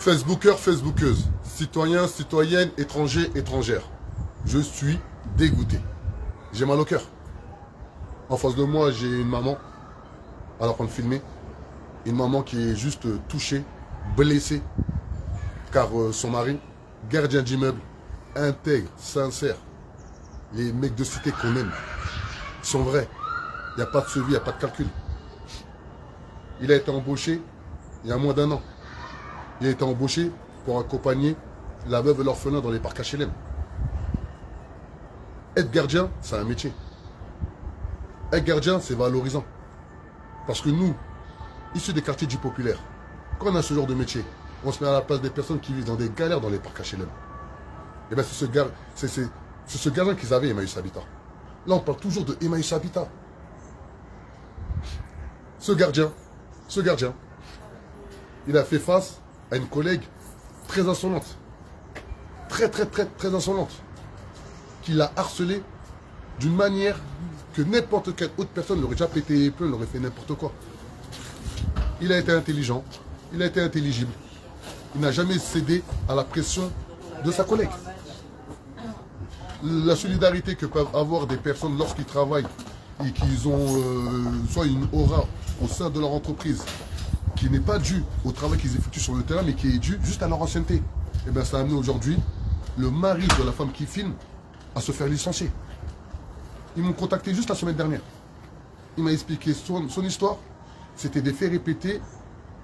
Facebooker, Facebookeuse, citoyens, citoyennes, étrangers, étrangères. Je suis dégoûté. J'ai mal au cœur. En face de moi, j'ai une maman, à la fin de filmer. Une maman qui est juste touchée, blessée, car son mari, gardien d'immeuble, intègre, sincère. Les mecs de cité qu'on aime, ils sont vrais. Il n'y a pas de suivi, il n'y a pas de calcul. Il a été embauché il y a moins d'un an. Il a été embauché pour accompagner la veuve et l'orphelin dans les parcs HLM. Être gardien, c'est un métier. Être gardien, c'est valorisant. Parce que nous, issus des quartiers dits populaires, quand on a ce genre de métier, on se met à la place des personnes qui vivent dans des galères dans les parcs HLM. Et bien c'est ce gardien qu'ils avaient, Emmaüs Habitat. Là, on parle toujours de Emmaüs Habitat. Ce gardien, il a fait face à une collègue très insolente. Très insolente. Qui l'a harcelé d'une manière que n'importe quelle autre personne l'aurait déjà pété les plombs, l'aurait fait n'importe quoi. Il a été intelligent, il a été intelligible. Il n'a jamais cédé à la pression de sa collègue. La solidarité que peuvent avoir des personnes lorsqu'ils travaillent et qu'ils ont soit une aura au sein de leur entreprise qui n'est pas due au travail qu'ils effectuent sur le terrain, mais qui est due juste à leur ancienneté. Et bien ça a amené aujourd'hui le mari de la femme qui filme à se faire licencier. Ils m'ont contacté juste la semaine dernière. Il m'a expliqué son histoire. C'était des faits répétés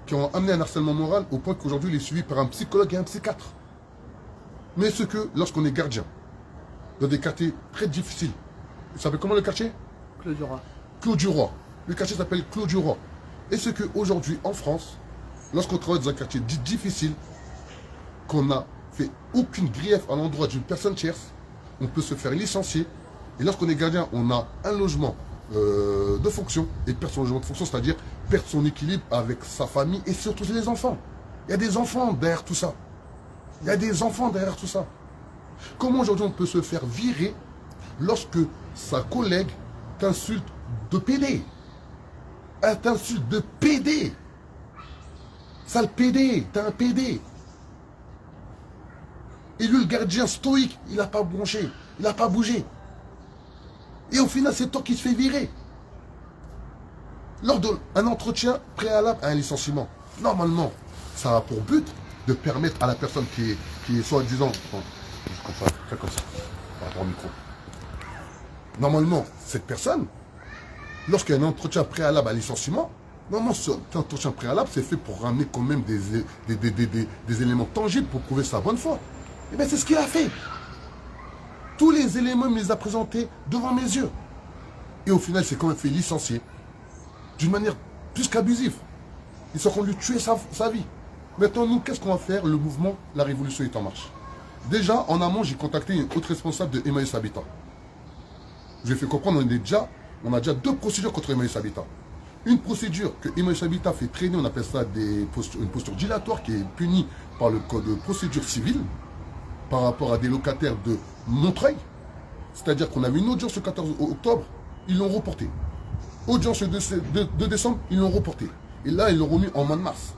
qui ont amené un harcèlement moral au point qu'aujourd'hui il est suivi par un psychologue et un psychiatre. Mais ce que lorsqu'on est gardien, dans des quartiers très difficiles, il s'appelle comment le quartier? Clos du Roi. Clos du Roi. Le quartier s'appelle Clos du Roi. Et ce qu'aujourd'hui en France, lorsqu'on travaille dans un quartier dit difficile, qu'on n'a fait aucune grief à l'endroit d'une personne tierce, on peut se faire licencier. Et lorsqu'on est gardien, on a un logement de fonction et perdre son logement de fonction, c'est-à-dire perdre son équilibre avec sa famille et surtout les enfants. Il y a des enfants derrière tout ça. Il y a des enfants derrière tout ça. Comment aujourd'hui on peut se faire virer lorsque sa collègue t'insulte de PD? Elle t'insulte de PD. Sale PD, t'es un PD. Et lui, le gardien stoïque, il n'a pas bronché, il n'a pas bougé. Et au final, c'est toi qui te fais virer. Lors d'un entretien préalable à un licenciement, normalement, ça a pour but de permettre à la personne qui est soi-disant... Fais comme ça, par rapport au micro. Normalement, cette personne, lorsqu'il y a un entretien préalable à un licenciement, normalement, cet entretien préalable, c'est fait pour ramener quand même des éléments tangibles pour prouver sa bonne foi. Et bien, c'est ce qu'il a fait. Tous les éléments, il me les a présentés devant mes yeux. Et au final, il s'est quand même fait licencier d'une manière plus qu'abusive. Ils sont venus tuer sa vie. Maintenant, nous, qu'est-ce qu'on va faire? Le mouvement, la révolution est en marche. Déjà, en amont, j'ai contacté une autre responsable de Emmaüs Habitat. Je lui ai fait comprendre, on a déjà deux procédures contre Emmaüs Habitat. Une procédure que Emmaüs Habitat fait traîner, on appelle ça une posture dilatoire qui est punie par le code de procédure civile par rapport à des locataires de Montreuil. C'est-à-dire qu'on avait une audience le 14 octobre, ils l'ont reporté. Audience le 2 décembre, ils l'ont reporté. Et là, ils l'ont remis en mois de mars.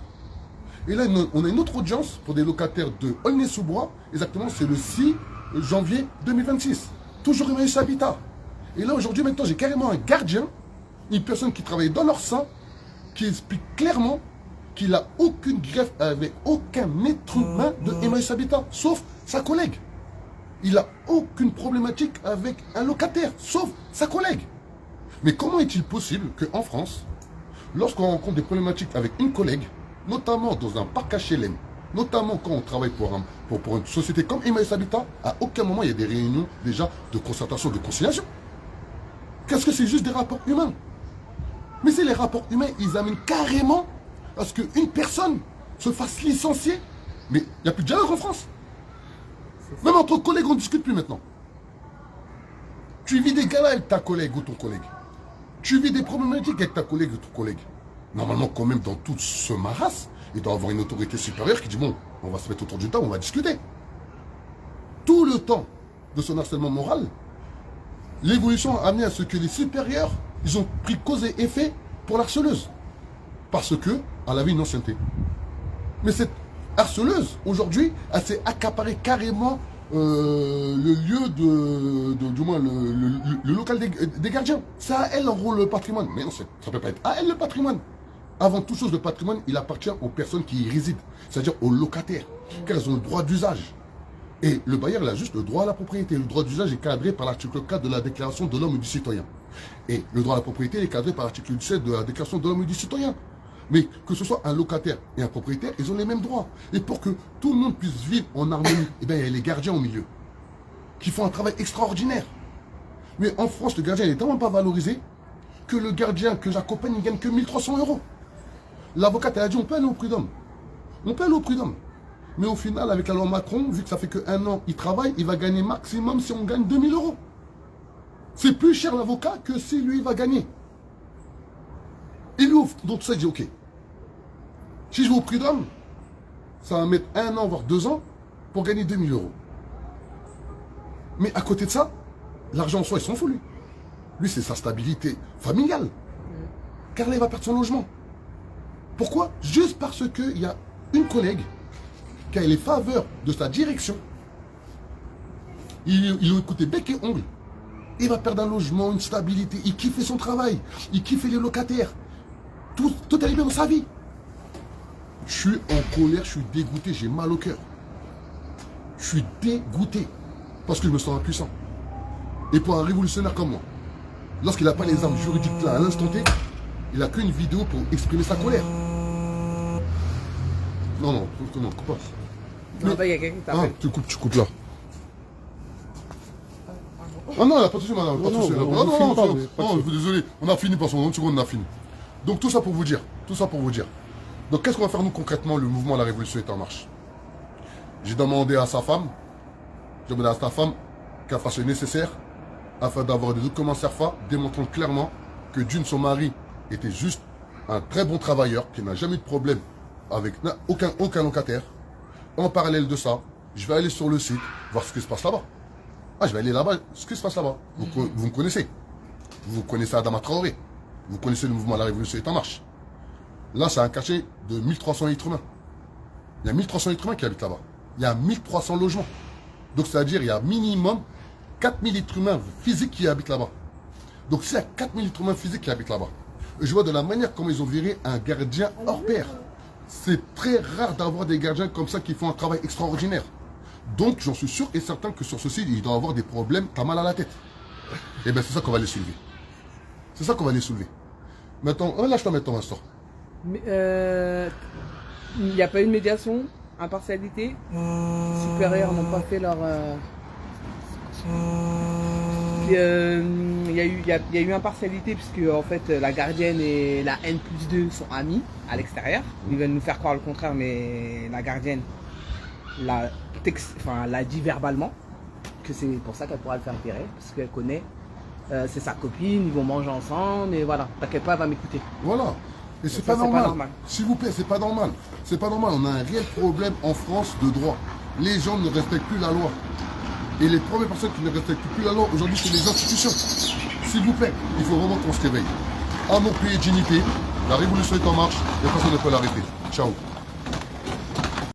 Et là, on a une autre audience pour des locataires de Aulnay-sous-Bois. Exactement, c'est le 6 janvier 2026. Toujours Emmaüs Habitat. Et là, aujourd'hui, maintenant, j'ai carrément un gardien, une personne qui travaille dans leur sein, qui explique clairement qu'il n'a aucune greffe avec aucun être humain de Emmaüs Habitat, sauf sa collègue. Il n'a aucune problématique avec un locataire, sauf sa collègue. Mais comment est-il possible qu'en France, lorsqu'on rencontre des problématiques avec une collègue, notamment dans un parc HLM, notamment quand on travaille pour une société comme Emmaüs Habitat, à aucun moment il y a des réunions déjà de concertation, de conciliation. Qu'est-ce que c'est? Juste des rapports humains. Mais c'est les rapports humains, ils amènent carrément à ce qu'une personne se fasse licencier. Mais il n'y a plus de dialogue en France. Même entre collègues, on ne discute plus maintenant. Tu vis des galères avec ta collègue ou ton collègue. Tu vis des problématiques avec ta collègue ou ton collègue. Normalement, quand même, dans tout ce maras, il doit y avoir une autorité supérieure qui dit, bon, on va se mettre autour du temps, on va discuter. Tout le temps de son harcèlement moral, l'évolution a amené à ce que les supérieurs, ils ont pris cause et effet pour l'harceleuse. Parce qu'elle avait une ancienneté. Mais harceleuse, aujourd'hui, elle s'est accaparée carrément le lieu du moins le local des gardiens. C'est à elle en gros le patrimoine. Mais non, ça ne peut pas être à elle le patrimoine. Avant toute chose, le patrimoine, il appartient aux personnes qui y résident, c'est-à-dire aux locataires, car elles ont le droit d'usage. Et le bailleur, il a juste le droit à la propriété. Le droit d'usage est cadré par l'article 4 de la Déclaration de l'homme et du citoyen. Et le droit à la propriété est cadré par l'article 17 de la Déclaration de l'homme et du citoyen. Mais que ce soit un locataire et un propriétaire, ils ont les mêmes droits. Et pour que tout le monde puisse vivre en harmonie, eh bien, il y a les gardiens au milieu, qui font un travail extraordinaire. Mais en France, le gardien n'est tellement pas valorisé que le gardien que j'accompagne, il gagne que 1300 €. L'avocate, elle a dit, on peut aller au prud'homme. On peut aller au prud'homme. Mais au final, avec la loi Macron, vu que ça fait que 1 an, il travaille, il va gagner maximum si on gagne 2000 €. C'est plus cher l'avocat que si lui, il va gagner. Il lui ouvre. Donc ça, il dit, ok. Si je vais au prud'homme, ça va mettre 1 an, voire 2 ans, pour gagner 2000 €. Mais à côté de ça, l'argent en soi, il s'en fout, lui. Lui, c'est sa stabilité familiale. Car là, il va perdre son logement. Pourquoi? Juste parce qu'il y a une collègue qui a les faveurs de sa direction. Ils l'ont écouté bec et ongle. Il va perdre un logement, une stabilité. Il kiffe son travail. Il kiffe les locataires. Tout allait bien dans sa vie. Je suis en colère, je suis dégoûté, j'ai mal au cœur. Je suis dégoûté. Parce que je me sens impuissant. Et pour un révolutionnaire comme moi, lorsqu'il n'a pas les armes juridiques là à l'instant T, il n'a qu'une vidéo pour exprimer sa colère. Non, coupe pas. Non, il y a quelqu'un qui t'appelle. Tu coupes là. Ah non, il n'y a pas de souci, madame. Pas de souci. Non, désolé. On a fini, parce qu'en seconde, on a fini. Donc tout ça pour vous dire. Donc qu'est-ce qu'on va faire nous concrètement, le mouvement La Révolution est en marche? J'ai demandé à sa femme, qu'elle fasse le nécessaire afin d'avoir des documents CERFA démontrant clairement que d'une, son mari était juste un très bon travailleur, qui n'a jamais eu de problème avec aucun locataire. En parallèle de ça, je vais aller sur le site, voir ce qui se passe là-bas. Ah, je vais aller là-bas, ce qui se passe là-bas. Vous me connaissez. Vous connaissez Adama Traoré. Vous connaissez le mouvement La Révolution est en marche. Là, c'est un quartier de 1300 êtres humains. Il y a 1300 êtres humains qui habitent là-bas. Il y a 1300 logements. Donc, c'est-à-dire, il y a minimum 4000 êtres humains physiques qui habitent là-bas. Donc, s'il y a 4000 êtres humains physiques qui habitent là-bas, je vois de la manière comment ils ont viré un gardien hors pair. C'est très rare d'avoir des gardiens comme ça qui font un travail extraordinaire. Donc, j'en suis sûr et certain que sur ce site, il doit avoir des problèmes, t'as mal à la tête. Et bien, c'est ça qu'on va les soulever. C'est ça qu'on va les soulever. Maintenant, lâche-toi maintenant, Astor. Il n'y a pas eu de médiation, impartialité. Les supérieurs n'ont pas fait leur... Il y a eu impartialité puisque en fait la gardienne et la N+2 sont amies à l'extérieur. Ils veulent nous faire croire le contraire, mais la gardienne l'a dit verbalement que c'est pour ça qu'elle pourra le faire virer, parce qu'elle connaît, c'est sa copine, ils vont manger ensemble, et voilà, t'inquiète pas, elle va m'écouter. Voilà. Et c'est pas normal. S'il vous plaît, c'est pas normal. C'est pas normal. On a un réel problème en France de droit. Les gens ne respectent plus la loi. Et les premières personnes qui ne respectent plus la loi aujourd'hui, c'est les institutions. S'il vous plaît, il faut vraiment qu'on se réveille. Amour, paix et dignité. La révolution est en marche et personne ne peut l'arrêter. Ciao.